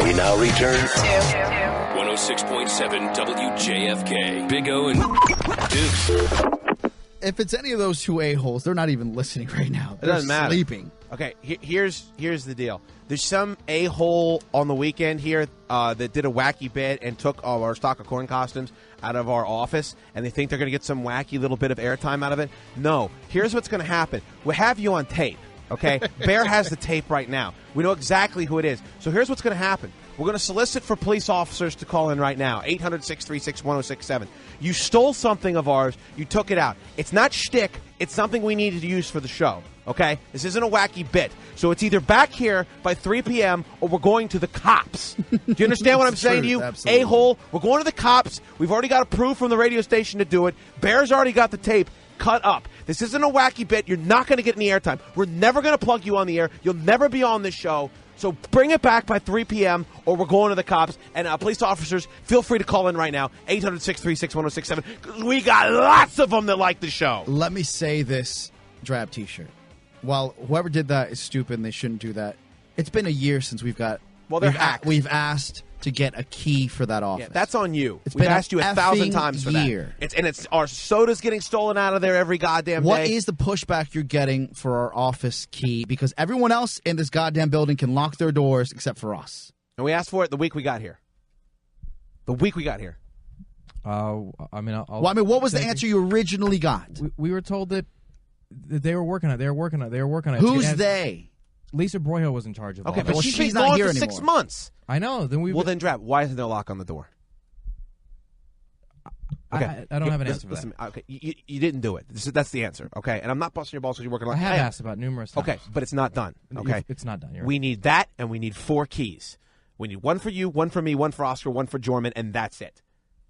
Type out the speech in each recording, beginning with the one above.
We now return to 106.7 WJFK. Big O and Dukes. If it's any of those two a-holes, they're not even listening right now. They're doesn't matter. Sleeping. Okay, here's the deal. There's some a-hole on the weekend here that did a wacky bit and took all our Stalk of Corn costumes out of our office, and they think they're going to get some wacky little bit of airtime out of it. No. Here's what's going to happen. We'll have you on tape, okay? Bear has the tape right now. We know exactly who it is. So here's what's going to happen. We're going to solicit for police officers to call in right now, 800-636-1067. You stole something of ours. You took it out. It's not shtick. It's something we needed to use for the show, okay? This isn't a wacky bit. So it's either back here by 3 p.m. or we're going to the cops. Do you understand what I'm saying to you? Absolutely. A-hole, we're going to the cops. We've already got approved from the radio station to do it. Bear's already got the tape cut up. This isn't a wacky bit. You're not going to get any airtime. We're never going to plug you on the air. You'll never be on this show. So bring it back by 3 p.m. or we're going to the cops. And police officers, feel free to call in right now, 800-636-1067. 'Cause we got lots of them that like the show. Let me say this drab T-shirt. While whoever did that is stupid and they shouldn't do that, it's been a year since we've asked to get a key for that office. Yeah, that's on you. It's We've been asked you 1,000 times for year. that. It's our soda's getting stolen out of there every goddamn day. What is the pushback you're getting for our office key? Because everyone else in this goddamn building can lock their doors except for us. And we asked for it the week we got here. What was the answer you originally got? We were told that they were working on it. Who's they? Lisa Broyhill was in charge of all Okay, that. but she's she's not gone here for 6 anymore. months. I know. Then Drab, why isn't there a lock on the door? Okay. I don't have an answer for listen, that. okay, you didn't do it. That's the answer, okay? And I'm not busting your balls because you're working on it. I have asked about numerous times. Okay, but it's not done, okay? It's not done. You're We right. need that, and we need 4 keys. We need one for you, one for me, one for Oscar, one for Jorman, and that's it,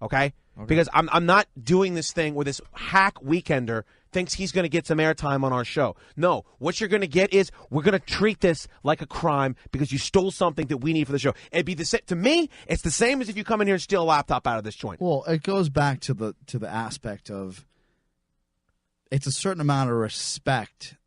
okay? Because I'm not doing this thing where this hack weekender thinks he's going to get some airtime on our show. No, what you're going to get is we're going to treat this like a crime because you stole something that we need for the show. It'd be to me, it's the same as if you come in here and steal a laptop out of this joint. Well, it goes back to the aspect of it's a certain amount of respect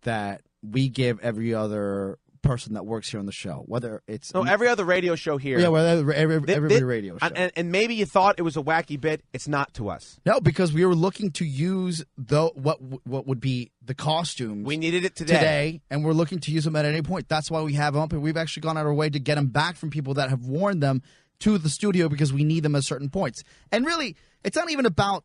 that we give every other person that works here on the show, whether it's every other radio show here. Yeah, well, every radio show. And maybe you thought it was a wacky bit. It's not to us. No, because we were looking to use what would be the costumes. We needed it today, and we're looking to use them at any point. That's why we have them up, and we've actually gone out of our way to get them back from people that have worn them to the studio because we need them at certain points. And really, it's not even about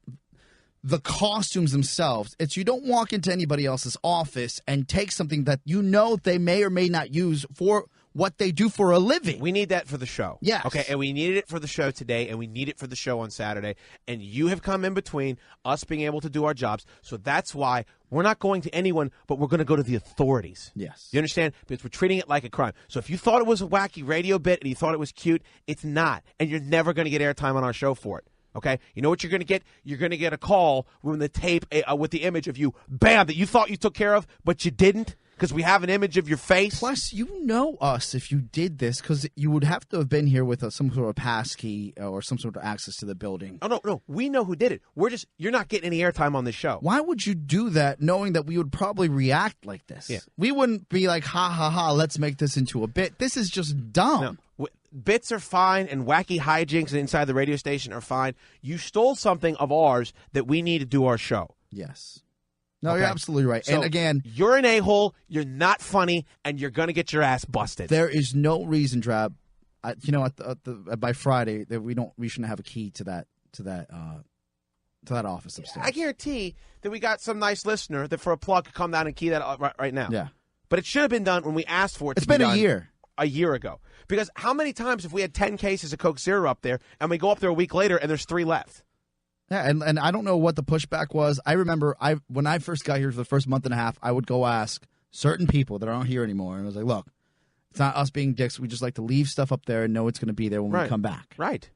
the costumes themselves. It's you don't walk into anybody else's office and take something that you know they may or may not use for what they do for a living. We need that for the show. Yes. Okay, and we needed it for the show today, and we need it for the show on Saturday. And you have come in between us being able to do our jobs. So that's why we're not going to anyone, but we're going to go to the authorities. Yes. You understand? Because we're treating it like a crime. So if you thought it was a wacky radio bit and you thought it was cute, it's not. And you're never going to get airtime on our show for it. Okay, you know what you're going to get? You're going to get a call when the tape with the image of you, bam, that you thought you took care of, but you didn't because we have an image of your face. Plus, you know us if you did this because you would have to have been here with some sort of pass key or some sort of access to the building. Oh, no, we know who did it. You're not getting any airtime on this show. Why would you do that knowing that we would probably react like this? Yeah. We wouldn't be like, ha, ha, ha, let's make this into a bit. This is just dumb. No. Bits are fine, and wacky hijinks inside the radio station are fine. You stole something of ours that we need to do our show. Yes. No, Okay. you're absolutely right. So and again, you're an a-hole, you're not funny, and you're going to get your ass busted. there is no reason, Drab, by Friday that we shouldn't have a key to that office upstairs. I guarantee that we got some nice listener that for a plug could come down and key that up right now. Yeah. But it should have been done when we asked for it It's to be been done a year. A year ago. Because how many times have we had 10 cases of Coke Zero up there, and we go up there a week later, and there's 3 left? Yeah, and I don't know what the pushback was. I remember when I first got here for the first month and a half, I would go ask certain people that aren't here anymore, and I was like, look, it's not us being dicks. We just like to leave stuff up there and know it's going to be there when we come back. Right.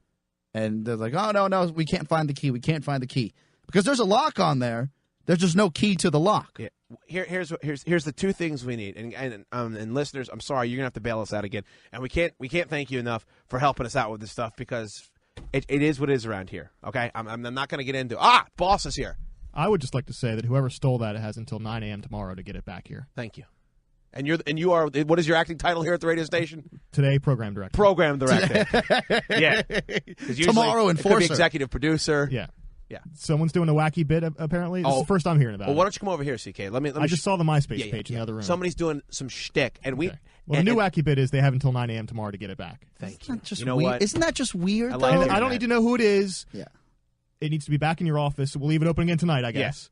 And they're like, oh, no, we can't find the key. We can't find the key. Because there's a lock on there. There's just no key to the lock. Yeah. Here's the 2 things we need, and listeners, I'm sorry, you're gonna have to bail us out again, and we can't thank you enough for helping us out with this stuff because it is what it is around here. Okay, I'm not gonna get into boss is here. I would just like to say that whoever stole that has until 9 a.m. tomorrow to get it back here. Thank you. And you are, what is your acting title here at the radio station? Today, program director. Program director. Yeah. Tomorrow, it could be enforcer. executive producer. Yeah. Yeah. Someone's doing a wacky bit, apparently. This is the first I'm hearing about Well, it. why don't you come over here, CK? Let me I just saw the MySpace page in the other room. Somebody's doing some shtick, and we. Okay. Well, the new wacky bit is they have until 9 a.m. tomorrow to get it back. Thank you. Just You know weird? what? Isn't that just weird? I like though? it. I don't need to know who it is. Yeah. It needs to be back in your office. So we'll leave it open again tonight, I guess.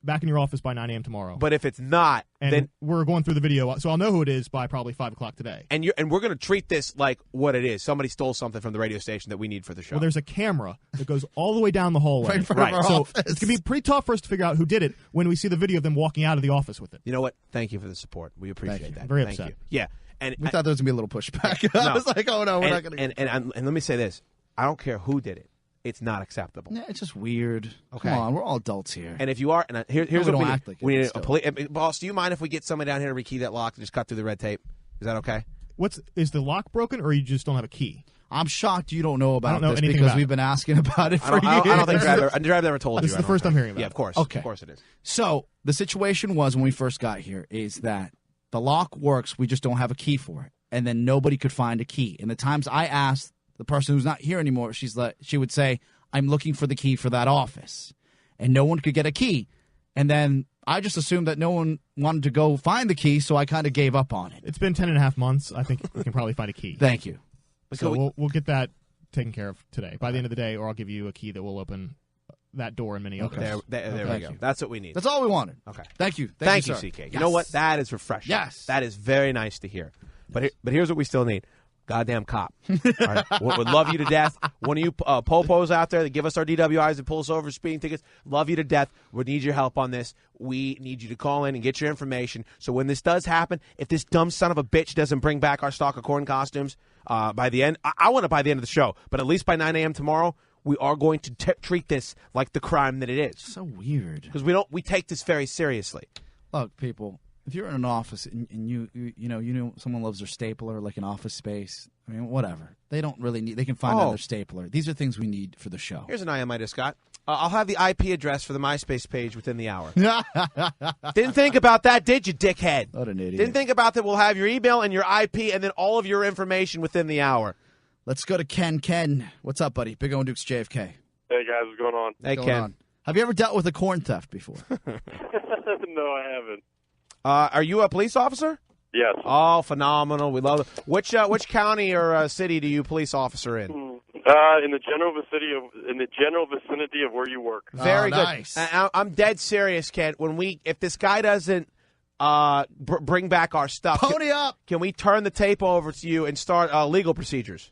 Back in your office by 9 a.m. tomorrow. But if it's not, and then we're going through the video, so I'll know who it is by probably 5 o'clock today. and we're going to treat this like what it is. Somebody stole something from the radio station that we need for the show. Well, there's a camera that goes all the way down the hallway. Right in front of our so office. it's going to be pretty tough for us to figure out who did it when we see the video of them walking out of the office with it. You know what? Thank you for the support. We appreciate Thank you. that. I'm very Thank upset. you. Yeah. And We thought there was going to be a little pushback. I was like, oh, no, we're not going to. And let me say this. I don't care who did it. It's not acceptable. Yeah, it's just weird. Okay. Come on, we're all adults here. And if you are, and here's we what don't we need. act like it, We need but a police. Boss, do you mind if we get somebody down here to rekey that lock and just cut through the red tape? Is that okay? Is the lock broken, or you just don't have a key? I'm shocked you don't know I about don't know this anything because about we've it. been asking about it for I don't think years. Drive never told you. This is I the don't first think. I'm hearing about Yeah, it. of course. Okay. Of course it is. So the situation was when we first got here is that the lock works, we just don't have a key for it, and then nobody could find a key. And the times I asked the person who's not here anymore, she would say, "I'm looking for the key for that office," and no one could get a key. And then I just assumed that no one wanted to go find the key, so I kind of gave up on it. It's been 10.5 months. I think we can probably find a key. Thank you. So we'll get that taken care of today by the end of the day, or I'll give you a key that will open that door in many others. There we Thank go. you. That's what we need. That's all we wanted. Okay. Thank you. Thank you, sir. CK. You Yes. know what? That is refreshing. Yes. That is very nice to hear. But here's what we still need. Goddamn cop. All right. Would love you to death. One of you popos out there that give us our DWIs and pull us over speeding tickets, love you to death. We need your help on this. We need you to call in and get your information. So when this does happen, if this dumb son of a bitch doesn't bring back our Stalk of corn costumes by the end, I want it by the end of the show, but at least by 9 a.m. tomorrow, we are going to treat this like the crime that it is. So weird. Because we take this very seriously. Look, people, if you're in an office and you know someone loves their stapler, like an office space, I mean, whatever. They don't really need. They can find another stapler. These are things we need for the show. Here's an IM I just got. I'll have the IP address for the MySpace page within the hour. Didn't think about that, did you, dickhead? What an idiot. Didn't think about that. We'll have your email and your IP and then all of your information within the hour. Let's go to Ken. Ken, what's up, buddy? Big O and Duke's JFK. Hey guys, what's going on? Hey, What's Ken. going on? Have you ever dealt with a corn theft before? No, I haven't. Are you a police officer? Yes. Oh, phenomenal. We love it. Which county or city do you police officer in? In the general vicinity of where you work. Very good. Nice. I'm dead serious, Ken. If this guy doesn't bring back our stuff, Pony up. can we turn the tape over to you and start legal procedures?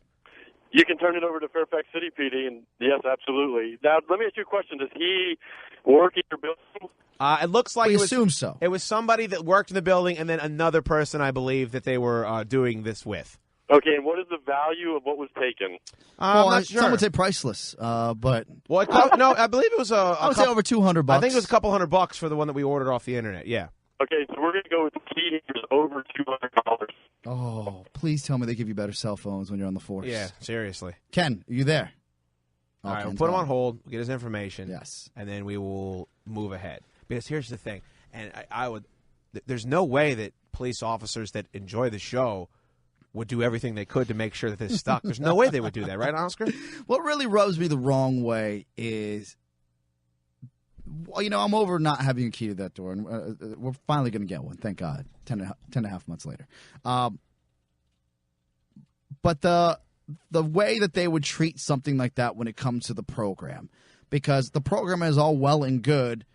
You can turn it over to Fairfax City PD, and yes, absolutely. Now, let me ask you a question. Does he work in your building? It looks like We it was, assume so. It was somebody that worked in the building and then another person, I believe, that they were doing this with. Okay, and what is the value of what was taken? I'm not sure. Some would say priceless, but Well, no, I believe it was I would say over $200. I think it was a couple $100 for the one that we ordered off the internet. Yeah. Okay, so we're going to go with the key here is over $200. Oh, please tell me they give you better cell phones when you're on the force. Yeah, seriously. Ken, are you there? All right, we'll Ken's put him gone. on hold, we'll get his information, Yes. and then we will move ahead. Because here's the thing, and I would, there's no way that police officers that enjoy the show would do everything they could to make sure that this stuck. There's no way they would do that, right, Oscar? What really rubs me the wrong way is, well, I'm over not having a key to that door, and we're finally going to get one. Thank God. 10 and a half months later. But the way that they would treat something like that when it comes to the program, because the program is all well and good,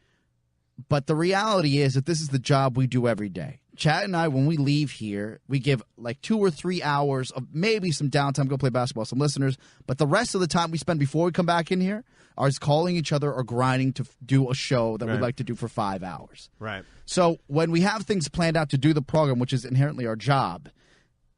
but the reality is that this is the job we do every day. Chad and I, when we leave here, we give like 2 or 3 hours of maybe some downtime, go play basketball, some listeners. But the rest of the time we spend before we come back in here is calling each other or grinding to do a show that we'd like to do for 5 hours. Right. So when we have things planned out to do the program, which is inherently our job,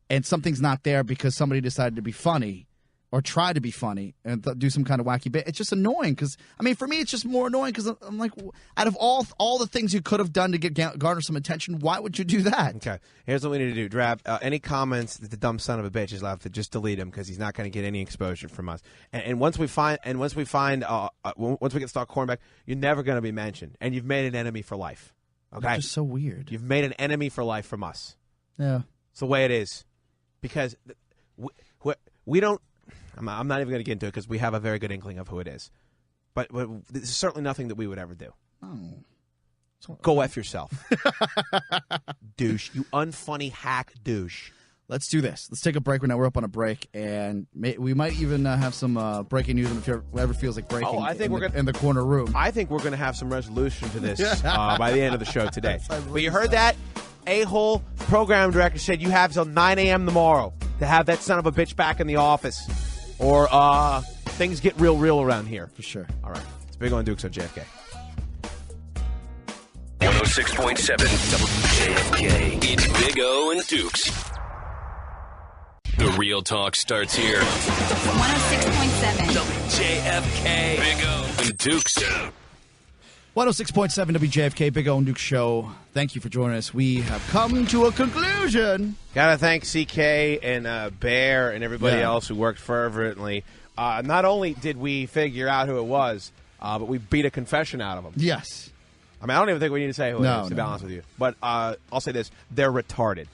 and something's not there because somebody decided to be funny or try to be funny and do some kind of wacky bit, it's just annoying. Because I mean, for me, it's just more annoying because I'm like, out of all the things you could have done to garner some attention, why would you do that? Okay. Here's what we need to do. Drab, any comments that the dumb son of a bitch is left, to just delete him because he's not going to get any exposure from us. And once we get Stalk Corn back, you're never going to be mentioned, and you've made an enemy for life. Okay? It's just so weird. You've made an enemy for life from us. Yeah. It's the way it is. Because we don't... I'm not even going to get into it because we have a very good inkling of who it is. But this is certainly nothing that we would ever do. Oh. Go F yourself. Douche. You unfunny hack douche. Let's do this. Let's take a break right now. We're up on a break, and we might even have some breaking news if it ever feels like breaking in the corner room. I think we're going to have some resolution to this by the end of the show today. But you heard that? A-hole program director said you have till 9 a.m. tomorrow to have that son of a bitch back in the office. Or things get real around here. For sure. All right. It's Big O and Dukes on JFK. 106.7 WJFK. It's Big O and Dukes. The real talk starts here. 106.7 WJFK. Big O and Dukes. 106.7 WJFK, Big O and Duke Show. Thank you for joining us. We have come to a conclusion. Gotta thank CK and Bear and everybody else who worked fervently. Not only did we figure out who it was, but we beat a confession out of them. Yes. I mean, I don't even think we need to say who it is, to be honest with you. But I'll say this. They're retarded.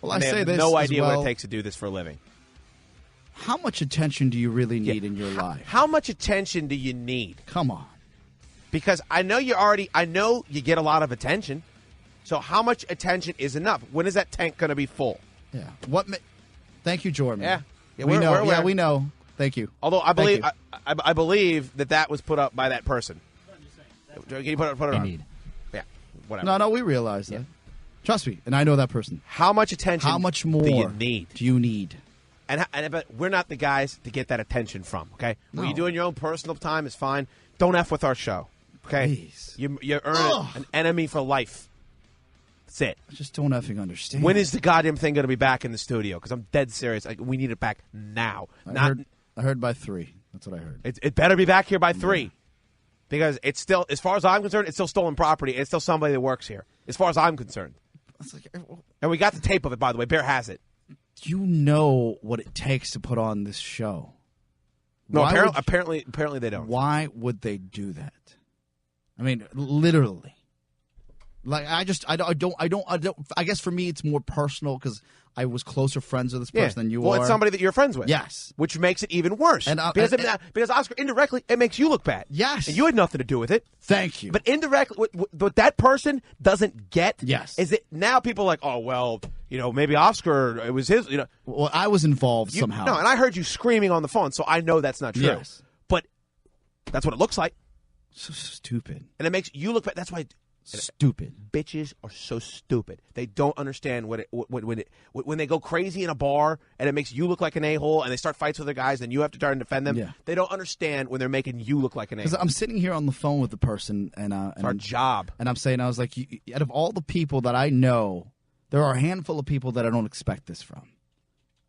Well, and I say have this no as idea well. what it takes to do this for a living. How much attention do you really need in your life? How much attention do you need? Come on. Because I know you get a lot of attention. So how much attention is enough? When is that tank going to be full? Yeah. Thank you, Jordan. Yeah. We know. We're aware. Yeah, we know. Thank you. Although I believe I believe that was put up by that person. Can you put it on? Yeah. Whatever. No, we realize that. Trust me, and I know that person. How much attention? How much more do you need? But we're not the guys to get that attention from. Okay. No. What you do in your own personal time is fine. Don't F with our show. Okay. Please. You earn an enemy for life. That's it. I just don't effing understand. When is the goddamn thing going to be back in the studio? Because I'm dead serious. We need it back now. I heard by 3. That's what I heard. It better be back here by 3. Because it's still, as far as I'm concerned, it's still stolen property. It's still somebody that works here, as far as I'm concerned. And we got the tape of it, by the way. Bear has it. You know what it takes to put on this show. No, apparently they don't. Why would they do that? I mean, literally. Like, I guess for me it's more personal because I was closer friends with this person than you are. Well, it's somebody that you're friends with. Yes. Which makes it even worse. Because Oscar, indirectly, it makes you look bad. Yes. And you had nothing to do with it. Thank you. But indirectly, what that person doesn't get is that now people are like, oh, well, maybe Oscar, it was his, Well, I was involved somehow. No, and I heard you screaming on the phone, so I know that's not true. Yes. But that's what it looks like. So stupid. And it makes you look bad. That's why... Stupid. Bitches are so stupid. They don't understand when they go crazy in a bar and it makes you look like an a-hole and they start fights with other guys and you have to try and defend them. Yeah. They don't understand when they're making you look like an a-hole. Because I'm sitting here on the phone with the person and it's our job. And I'm saying, I was like, out of all the people that I know, there are a handful of people that I don't expect this from.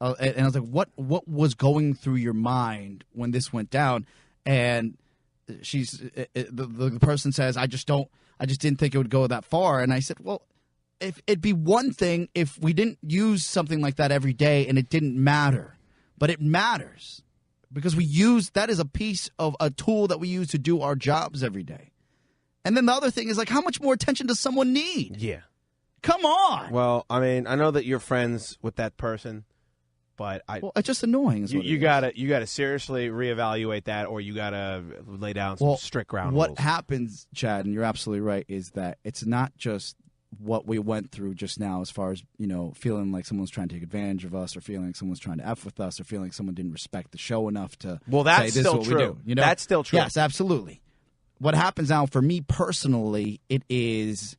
And I was like, what was going through your mind when this went down? And the person says, I just didn't think it would go that far. And I said, well, if it'd be one thing if we didn't use something like that every day and it didn't matter. But it matters because that is a piece of a tool that we use to do our jobs every day. And then the other thing is, like, how much more attention does someone need? Yeah. Come on. Well, I mean, I know that you're friends with that person. But it's just annoying. You gotta seriously reevaluate that, or you gotta lay down some strict ground rules. What happens, Chad, and you're absolutely right, is that it's not just what we went through just now, as far as feeling like someone's trying to take advantage of us, or feeling like someone's trying to f with us, or feeling like someone didn't respect the show enough to. Well, that's say, this still is what true. We do. That's still true. Yes, absolutely. What happens now for me personally, it is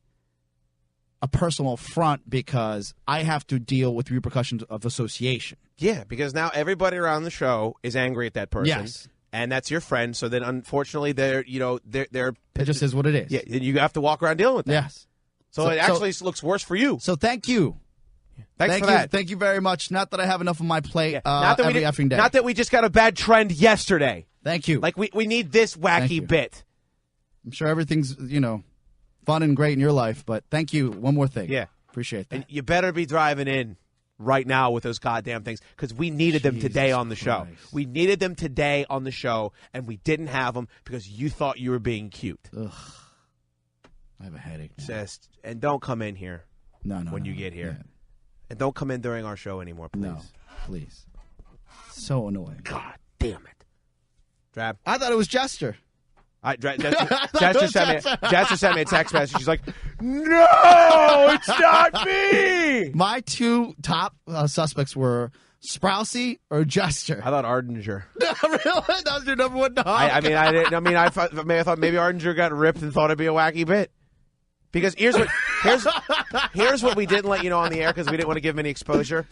a personal affront because I have to deal with repercussions of association. Yeah, because now everybody around the show is angry at that person. Yes. And that's your friend, so then unfortunately they're it just is what it is. Yeah, and you have to walk around dealing with that. Yes. So it actually looks worse for you. So thank you. Thanks for that. Thank you very much. Not that I have enough on my plate every effing day. Not that we just got a bad trend yesterday. Thank you. Like we need this wacky bit. I'm sure everything's, fun and great in your life, but thank you. One more thing. Yeah. Appreciate that. And you better be driving in right now with those goddamn things because we needed them today on the show. We needed them today on the show, and we didn't have them because you thought you were being cute. Ugh. I have a headache. And don't come in here No. when you get here. Yeah. And don't come in during our show anymore, please. No, please. So annoying. God damn it. Drab. I thought it was Jester. Jester sent me a text message. She's like, no, it's not me. My two top suspects were Sprousey or Jester. I thought Ardinger. Really? That was your number one dog? I thought maybe Ardinger got ripped and thought it'd be a wacky bit. Because here's what we didn't let you know on the air because we didn't want to give him any exposure.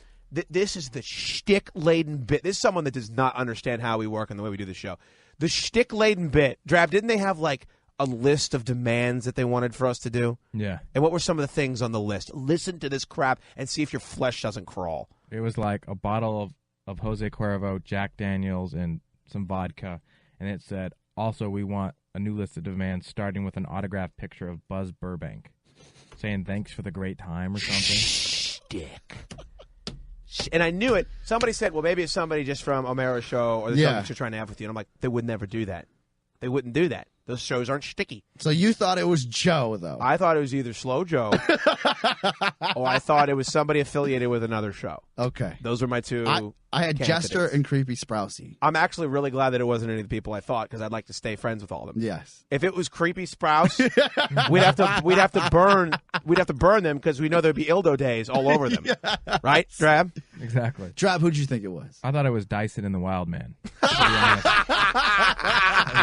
This is the shtick-laden bit. This is someone that does not understand how we work and the way we do the show. The shtick-laden bit. Drab, didn't they have like a list of demands that they wanted for us to do? Yeah. And what were some of the things on the list? Listen to this crap and see if your flesh doesn't crawl. It was like a bottle of Jose Cuervo, Jack Daniels, and some vodka. And it said, also, we want a new list of demands starting with an autographed picture of Buzz Burbank saying thanks for the great time or something. Shtick. And I knew it. Somebody said, well, maybe it's somebody just from Omero's show or the show that you're trying to have with you. And I'm like, they would never do that. They wouldn't do that. Those shows aren't sticky. So you thought it was Joe, though? I thought it was either Slow Joe or I thought it was somebody affiliated with another show. Okay. Those were my two I had candidates. Jester and Creepy Sprousey. I'm actually really glad that it wasn't any of the people I thought because I'd like to stay friends with all of them. Yes. If it was Creepy Sprouse, we'd have to burn them because we know there'd be Ildo days all over them. Yes. Right, Drab? Exactly. Drab, who'd you think it was? I thought it was Dyson and the Wild Man. To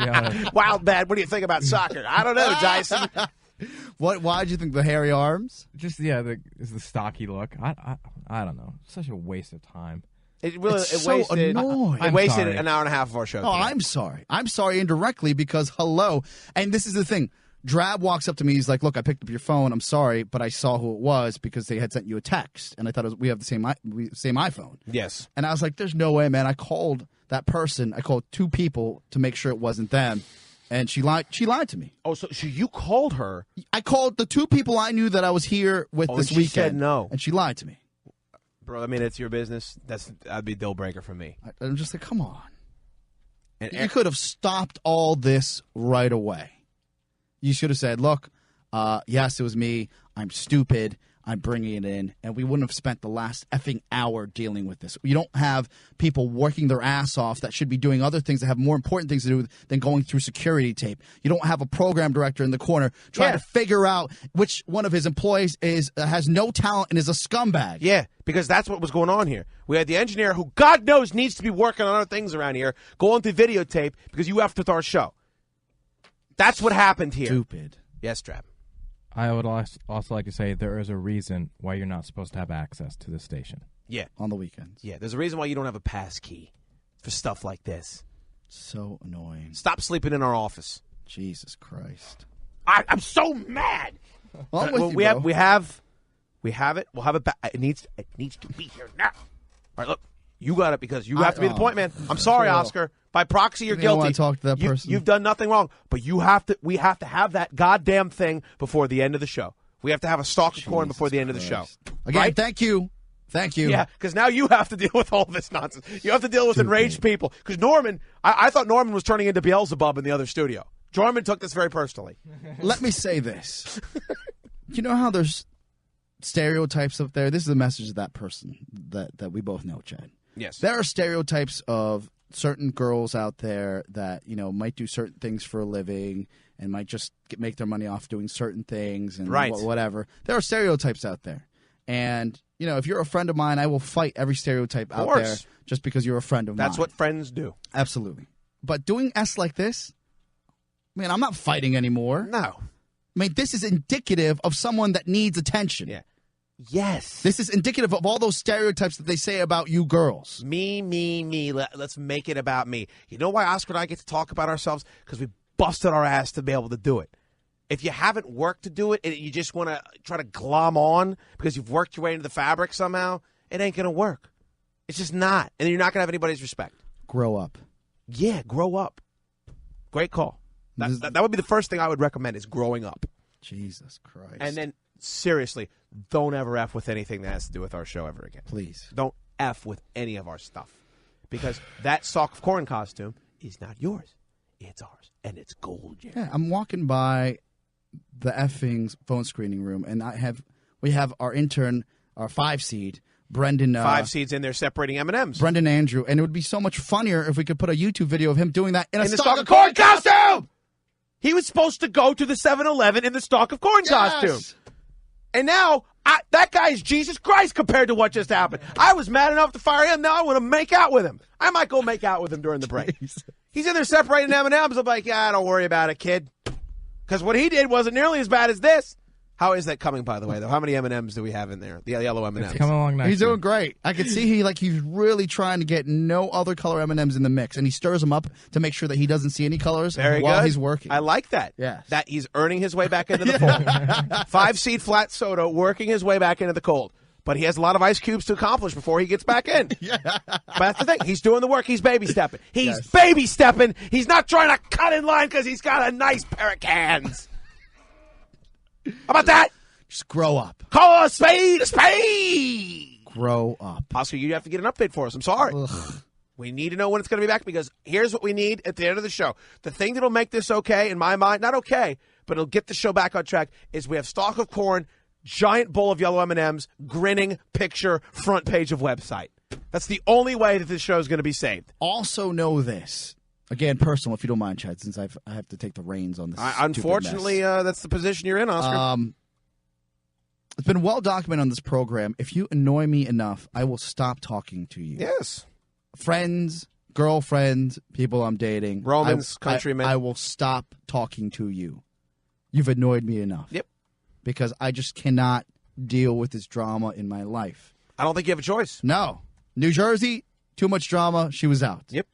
be honest. Wild Man, what do you think about soccer? I don't know, Dyson. Why'd you think the hairy arms? Just the stocky look. I don't know. Such a waste of time. It really so annoying. It wasted sorry. an hour and a half of our show. Oh, today. I'm sorry. I'm sorry indirectly because hello. And this is the thing. Drab walks up to me. He's like, "Look, I picked up your phone. I'm sorry, but I saw who it was because they had sent you a text, and I thought we have the same iPhone." Yes. And I was like, "There's no way, man." I called that person. I called two people to make sure it wasn't them, and she lied. She lied to me. Oh, so you called her? I called the two people I knew that I was here with this and she weekend. said no, and she lied to me. Bro, I mean, it's your business. That'd be a deal breaker for me. I'm just like, come on. And You could have stopped all this right away. You should have said, look, yes, it was me. I'm stupid. I'm bringing it in. And we wouldn't have spent the last effing hour dealing with this. You don't have people working their ass off that should be doing other things that have more important things to do than going through security tape. You don't have a program director in the corner trying to figure out which one of his employees has no talent and is a scumbag. Yeah, because that's what was going on here. We had the engineer who God knows needs to be working on other things around here, going through videotape because you effed with our show. That's what happened here. Stupid. Yes, Strap. I would also like to say there is a reason why you're not supposed to have access to this station. Yeah. On the weekends. Yeah, there's a reason why you don't have a pass key for stuff like this. So annoying. Stop sleeping in our office. Jesus Christ. I'm so mad. Well, I'm with you, we bro. have it. We'll have it back. It needs to be here now. All right, look. You got it because you have to be the point man. I'm sorry, Sure. Oscar. By proxy, you're I guilty. want to talk to that person. You've done nothing wrong, but we have to have that goddamn thing before the end of the show. We have to have a stalk of corn before the end of the show. Again, Right? thank you. Thank you. Yeah, because now you have to deal with all this nonsense. You have to deal with enraged people. Because Norman, I thought Norman was turning into Beelzebub in the other studio. Norman took this very personally. Let me say this. You know how there's stereotypes up there? This is the message of that person that we both know, Chad. Yes. There are stereotypes of certain girls out there that, might do certain things for a living and might just make their money off doing certain things and whatever. There are stereotypes out there. And, if you're a friend of mine, I will fight every stereotype out there just because you're a friend of mine. That's what friends do. Absolutely. But doing S like this, man, I'm not fighting anymore. No. I mean, this is indicative of someone that needs attention. Yeah. Yes. This is indicative of all those stereotypes that they say about you girls. Me. Let's make it about me. You know why Oscar and I get to talk about ourselves? Because we busted our ass to be able to do it. If you haven't worked to do it and you just want to try to glom on because you've worked your way into the fabric somehow, it ain't going to work. It's just not. And you're not going to have anybody's respect. Grow up. Yeah, grow up. Great call. That would be the first thing I would recommend is growing up. Jesus Christ. And then, seriously, don't ever F with anything that has to do with our show ever again. Please. Don't F with any of our stuff. Because that Stalk of Corn costume is not yours. It's ours. And it's gold, Jerry. Yeah, I'm walking by the effing phone screening room, and we have our intern, our 5 seed, Brendan. 5 seeds in there separating M&Ms. Brendan Andrew, and it would be so much funnier if we could put a YouTube video of him doing that in a the Stalk of Corn costume. He was supposed to go to the 7-Eleven in the Stalk of Corn costume. And now, that guy is Jesus Christ compared to what just happened. I was mad enough to fire him. Now I want to make out with him. I might go make out with him during the break. He's in there separating M&Ms. I'm like, yeah, don't worry about it, kid. Because what he did wasn't nearly as bad as this. How is that coming, by the way, though? How many M&Ms do we have in there? The yellow M&Ms. It's coming along nicely. He's doing great. I could see he's really trying to get no other color M&Ms in the mix, and he stirs them up to make sure that he doesn't see any colors while he's working. I like that. Yes. That he's earning his way back into the fold. 5 seed flat soda, working his way back into the cold. But he has a lot of ice cubes to accomplish before he gets back in. But that's the thing. He's doing the work. He's baby stepping. He's baby stepping. He's not trying to cut in line because he's got a nice pair of cans. How about that? Just grow up. Call a spade a spade. Grow up. Oscar, you have to get an update for us. I'm sorry. Ugh. We need to know when it's going to be back because here's what we need at the end of the show. The thing that'll make this okay, in my mind, not okay, but it'll get the show back on track, is we have Stalk of Corn, giant bowl of yellow M&Ms, grinning picture, front page of website. That's the only way that this show is going to be saved. Also know this. Again, personal, if you don't mind, Chad, since I have to take the reins on this. Unfortunately, that's the position you're in, Oscar. It's been well documented on this program. If you annoy me enough, I will stop talking to you. Yes. Friends, girlfriends, people I'm dating. Romans, countrymen. I will stop talking to you. You've annoyed me enough. Yep. Because I just cannot deal with this drama in my life. I don't think you have a choice. No. New Jersey, too much drama, she was out. Yep.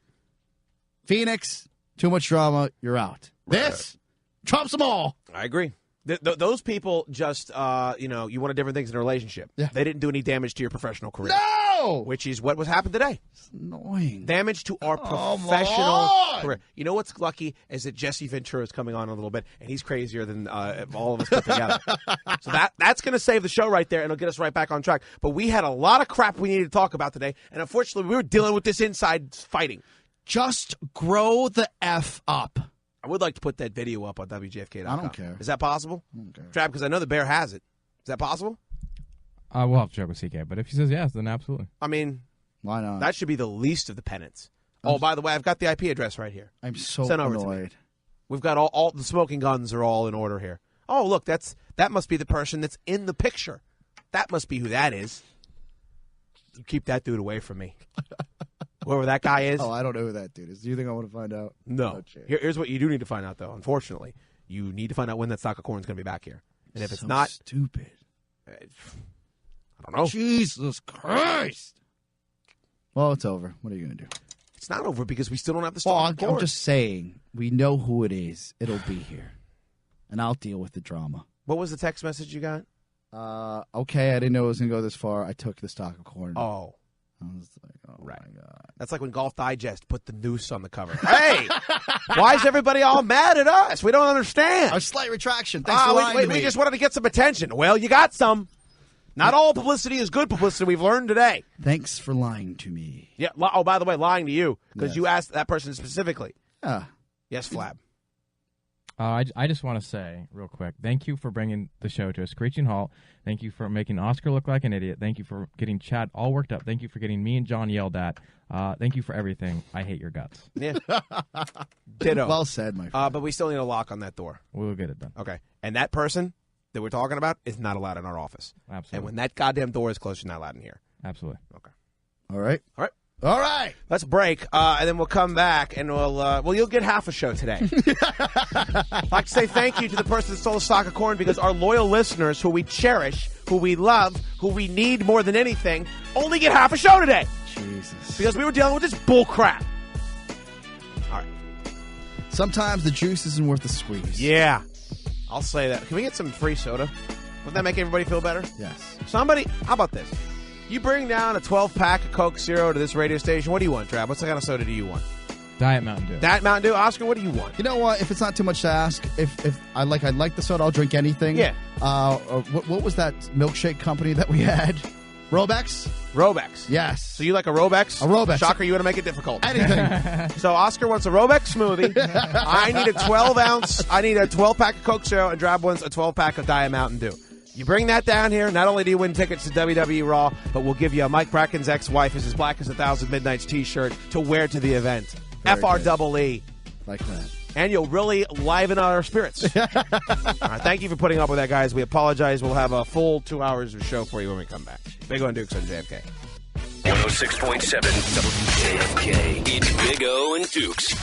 Phoenix, too much drama, you're out. This trumps them all. I agree. Those people just, you wanted different things in a relationship. Yeah. They didn't do any damage to your professional career. No! Which is what was happened today. It's annoying. Damage to our professional career. You know what's lucky is that Jesse Ventura is coming on a little bit, and he's crazier than all of us put together. So that's going to save the show right there, and it'll get us right back on track. But we had a lot of crap we needed to talk about today, and unfortunately, we were dealing with this inside fighting. Just grow the F up. I would like to put that video up on WJFK.com. I don't care. Is that possible? I don't care. Trav, because I know the Bear has it. Is that possible? We'll have to check with CK, but if he says yes, then absolutely. I mean, why not? That should be the least of the penance. Oh, by the way, I've got the IP address right here. I'm so Send over to me. annoyed. We've got all the smoking guns are all in order here. Oh, look, that must be the person that's in the picture. That must be who that is. Keep that dude away from me. Whoever that guy is. Oh, I don't know who that dude is. Do you think I want to find out? No. Here's what you do need to find out, though. Unfortunately, you need to find out when that Stalk of Corn is going to be back here. And if it's not stupid, I don't know. Jesus Christ! Well, it's over. What are you going to do? It's not over because we still don't have the Stalk of Corn. I'm just saying. We know who it is. It'll be here, and I'll deal with the drama. What was the text message you got? Okay, I didn't know it was going to go this far. I took the Stalk of Corn. Oh. I was like, oh, right. My God. That's like when Golf Digest put the noose on the cover. Hey, why is everybody all mad at us? We don't understand. A slight retraction. Thanks for lying to me. We just wanted to get some attention. Well, you got some. Not all publicity is good publicity. We've learned today. Thanks for lying to me. Yeah. Oh, by the way, lying to you because you asked that person specifically. Yes, Flab. I just want to say real quick, thank you for bringing the show to a screeching halt. Thank you for making Oscar look like an idiot. Thank you for getting Chad all worked up. Thank you for getting me and John yelled at. Thank you for everything. I hate your guts. Yeah. Ditto. Well said, my friend. But we still need a lock on that door. We'll get it done. Okay. And that person that we're talking about is not allowed in our office. Absolutely. And when that goddamn door is closed, you're not allowed in here. Absolutely. Okay. All right. All right. All right. Let's break, and then we'll come back, and you'll get half a show today. I'd like to say thank you to the person that stole the Stalk of Corn because our loyal listeners, who we cherish, who we love, who we need more than anything, only get half a show today. Jesus. Because we were dealing with this bull crap. All right. Sometimes the juice isn't worth the squeeze. Yeah. I'll say that. Can we get some free soda? Wouldn't that make everybody feel better? Yes. Somebody, how about this? You bring down a 12-pack of Coke Zero to this radio station. What do you want, Trav? What kind of soda do you want? Diet Mountain Dew. Diet Mountain Dew. Oscar, what do you want? You know what? If it's not too much to ask, if I like the soda, I'll drink anything. Yeah. What was that milkshake company that we had? Robex? Robex. Yes. So you like a Robex? A Robex. Shocker, you want to make it difficult. Anything. So Oscar wants a Robex smoothie. I need a 12-ounce. I need a 12-pack of Coke Zero, and Drab wants a 12-pack of Diet Mountain Dew. You bring that down here, not only do you win tickets to WWE Raw, but we'll give you a Mike Bracken's ex-wife is as black as 1,000 Midnights t-shirt to wear to the event. Very FREE. Like that. And you'll really liven our spirits. All right, thank you for putting up with that, guys. We apologize. We'll have a full 2 hours of show for you when we come back. Big O and Dukes on JFK. 106.7 WJFK. It's Big O and Dukes.